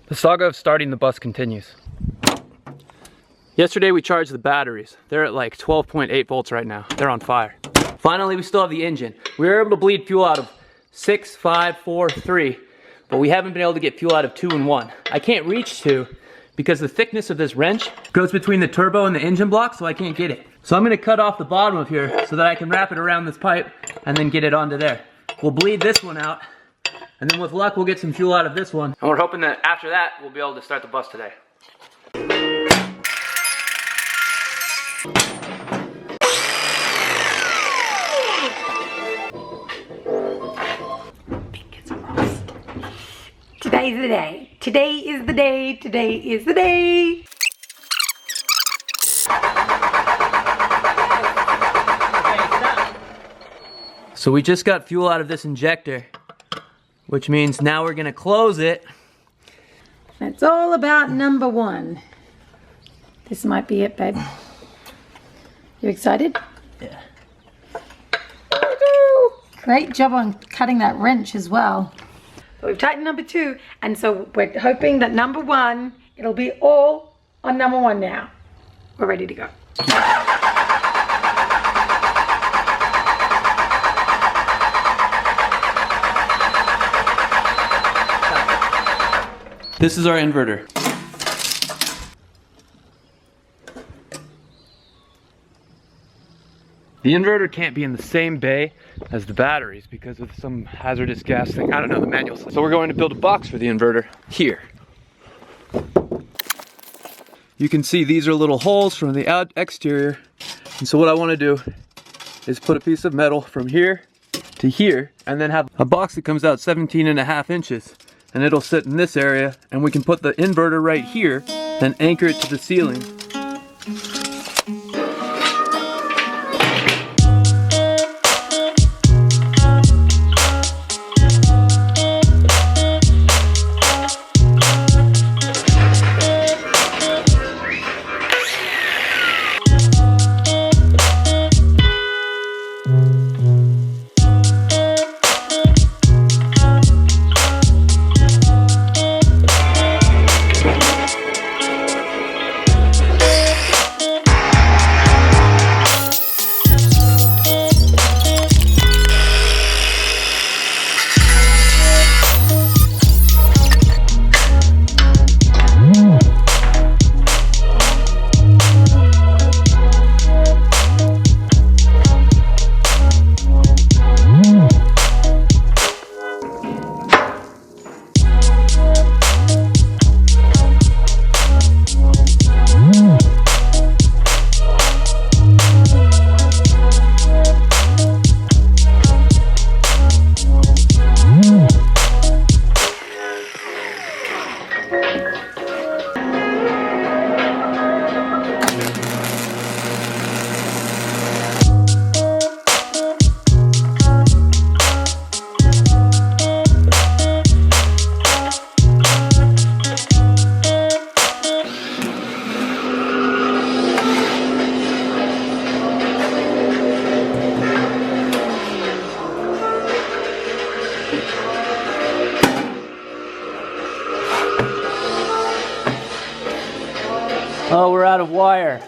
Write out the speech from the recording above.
The saga of starting the bus continues. Yesterday we charged the batteries. They're at like 12.8 volts right now. They're on fire. Finally, we still have the engine. We were able to bleed fuel out of 6, 5, 4, 3, but we haven't been able to get fuel out of 2 and 1. I can't reach 2 because the thickness of this wrench goes between the turbo and the engine block, so I can't get it. So I'm gonna cut off the bottom of here so that I can wrap it around this pipe and then get it onto there. We'll bleed this one out, and then with luck, we'll get some fuel out of this one. And we're hoping that after that, we'll be able to start the bus today. Today's the day. Today is the day. Today is the day. So we just got fuel out of this injector, which means now we're gonna close it. It's all about number 1. This might be it, babe. You excited? Yeah. Great job on cutting that wrench as well. But we've tightened number 2, and so we're hoping that number 1, it'll be all on number 1 now. We're ready to go. This is our inverter. The inverter can't be in the same bay as the batteries because of some hazardous gas thing. I don't know the manual. So we're going to build a box for the inverter here. You can see these are little holes from the exterior. And so what I want to do is put a piece of metal from here to here and then have a box that comes out 17.5 inches. And it'll sit in this area, and we can put the inverter right here, then anchor it to the ceiling. Oh, we're out of wire.